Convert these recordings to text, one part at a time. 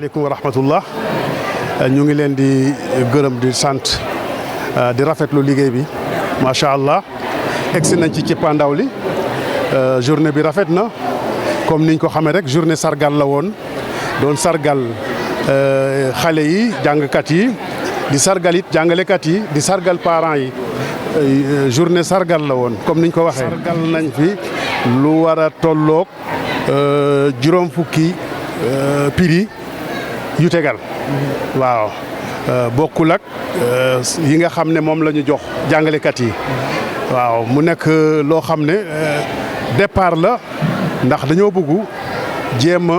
asalaamaaleykum wa rahmatullah ñu ngi leen di gërëm di sant di rafetlu liggéey bi macha allah egsi nañ ci cëppaandaw li journée bi rafet na comme niñ ko xamee rek journée sargal la woon doon sargal xale yi jàngkat yi di sargal it jàngalekat yi di sargal parents yi journée sargal la woon comme niñ ko waxee. sargal nañ fi lu war a tolloog juróom fukki prix yu tegal waaw bokkul ak yi nga xam ne moom la ñu jox jàngalekat yi waaw mu nekk loo xam ne départ la ndax dañoo bëgg jéem a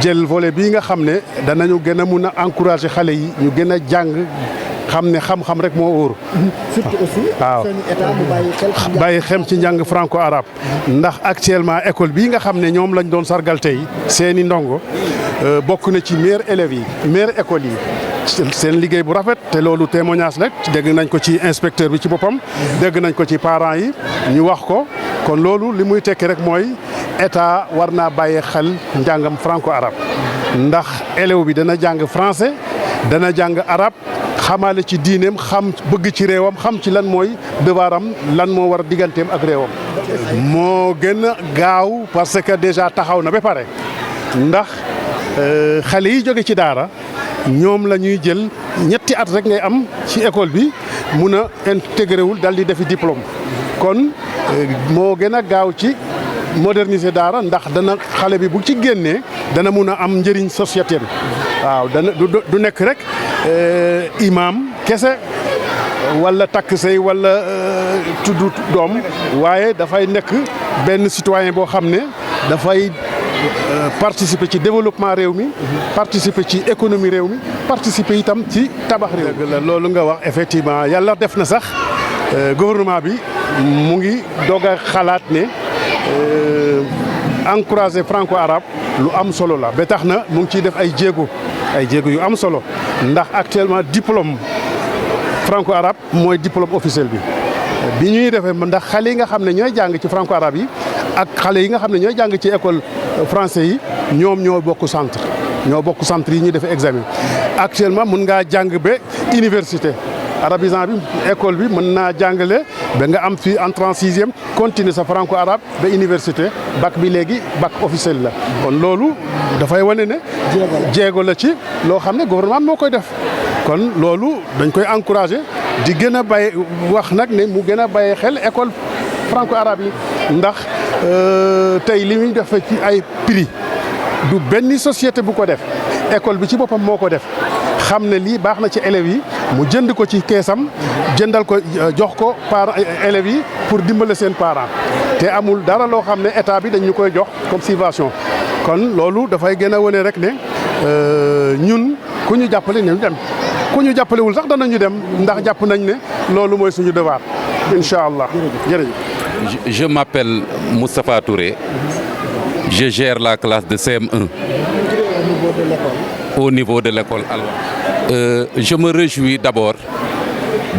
jël volet bii nga xam ne danañu gën a mun a encourager xale yi ñu gën a jàng xam ne xam-xam rek moo wóor. surtout aussi. waaw seen état mu bàyyi xel ci njàng franco arabe. ndax actuellement école bii nga xam ne ñoom lañ doon sargal tey seeni ndongo bokk na ci meilleurs élèves yi meilleures écoles yi. seen liggéey bu rafet te loolu témoignage rek dégg nañ ko ci inspecteur bi ci boppam dégg nañ ko ci parents yi ñu wax ko kon loolu li muy tekki rek mooy état war naa bàyyee xel njàngam franco arabe ndax élève bi dana jàng français dana jàng arabe xamaale ci diineem xam bëgg ci réewam xam ci lan mooy devoiram lan moo war digganteem ak réewam. moo gën a gaaw parce que déjà taxaw na ba pare ndax xale yi jóge ci daara. ñoom la ñuy jël ñetti at rek ngay am ci école bi mun a intégré wul dal di defi diplôme kon moo gën a gaaw ci moderniser daara ndax dana xale bi bu ci génnee dana mun a am njëriñ société waaw dana du nekk rek imam kese wala takk sey wala tudd doom waaye dafay nekk benn citoyen boo xam ne dafay participer ci développement réew mi participer ci économie réew mi participer itam ci tabax réew mi. loolu nga wax effectivement yàlla def na sax gouvernement bi mu ngi doog a xalaat ne encourager franco arabe lu am solo la ba tax na mu ngi ciy def ay jéego yu am solo ndax actuellement diplôme franco arabe mooy diplôme officiel bi ñuy defee ndax xale yi nga xam ne ñooy jàng ci franco arabe yi ak xale yi nga xam ne ñooy jàng ci école français yi ñoom ñoo bokk centre yi ñuy defee examen actuellement mën ngaa jàng ba université arabisant bi école bi mën naa jàngale ba nga am fi entrée en sixième continuer sa franco arabe ba université bac bi léegi bac officiel la kon loolu dafay wane ne jéego la ci loo xam ne gouvernement moo koy def kon loolu dañ koy encourager di gën a bàyyi wax nag ne mu gën a bàyyi xel école franco arabe yi ndax tey li muy def ci ay prix du benn société bu ko def école bi ci boppam moo ko def xam ne lii baax na ci élèves yi mu jënd ko ci keesam jëndal ko jox ko parents élèves yi pour dimbale seen parents te amul dara loo xam ne état bi dañ ñu koy jox comme subvention kon loolu dafay gën a wane rek ne ñun ku ñu jàppale ñu dem ku ñu jàppalewul sax danañu dem ndax jàpp nañ ne loolu mooy suñu devoir incha allah jërëjëf. Je m'appelle Moustapha Touré. Je gère la classe de CM1 au niveau de l'école Al-Wahda. Je me réjouis d'abord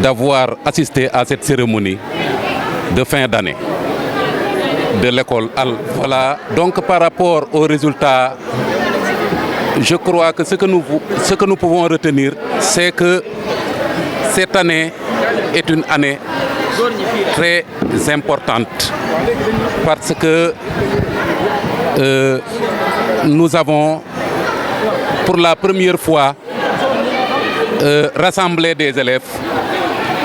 d'avoir assisté à cette cérémonie de fin d'année de l'école Al-Wahda. Voilà, donc par rapport aux résultats, je crois que ce que nous pouvons retenir, c'est que cette année est une année très importante parce que nous avons pour la première fois rassemblé des élèves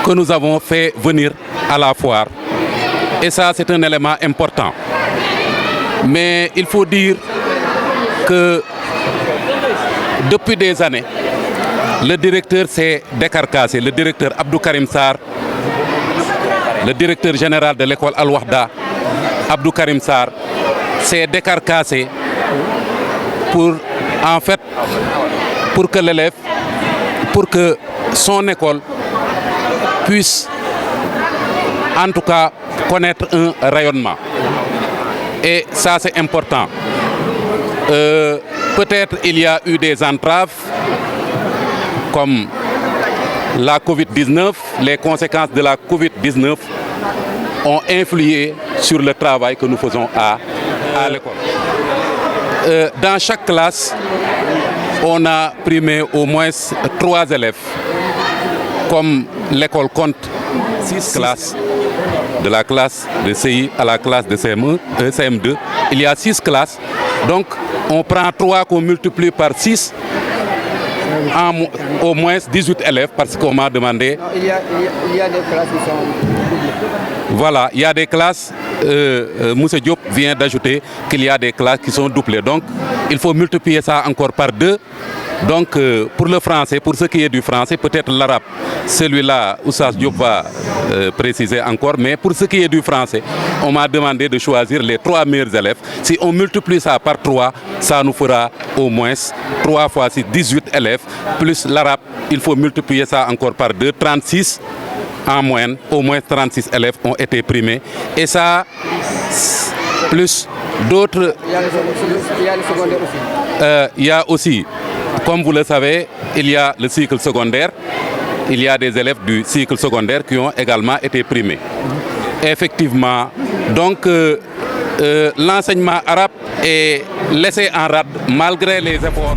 que nous avons fait venir à la foire et ça c'est un élément important mais il faut dire que depuis des années le directeur s'est décarcassé, le directeur Abdou Karim Sarr, le directeur général de l'école Al-Wahda, Abdou Karim Sarr, s'est décarcassé pour que l'élève, pour que son école puisse en tout cas connaître un rayonnement. Et ça c'est important. Peut-être il y a eu des entraves comme la Covid-19, les conséquences de la Covid-19 ont influé sur le travail que nous faisons à l'école. Dans chaque classe, on a primé au moins 3 élèves. Comme l'école compte 6 classes, de la classe de CI à la classe de CM2, il y a 6 classes. Donc on prend 3 qu'on multiplie par 6, au moins 18 élèves, parce qu'on m'a demandé. Non, il y a des classes qui sont doublées. Voilà, il y a des classes, Moussa Diop vient d'ajouter qu'il y a des classes qui sont doublées. Donc il faut multiplier ça encore par 2. Donc pour le français, pour ce qui est du français, peut-être l'arabe, celui-là, Oussas Diop va préciser encore, mais pour ce qui est du français, on m'a demandé de choisir les 3 meilleurs élèves. Si on multiplie ça par 3, ça nous fera au moins 3 fois 6, 18 élèves, plus l'arabe, il faut multiplier ça encore par 2, 36 en moyenne, au moins 36 élèves ont été primés. Et ça, plus d'autres... Il y a le secondaire aussi. Il y a aussi, comme vous le savez, il y a le cycle secondaire. Il y a des élèves du cycle secondaire qui ont également été primés. Effectivement, donc l'enseignement arabe est laissé en rade malgré les efforts.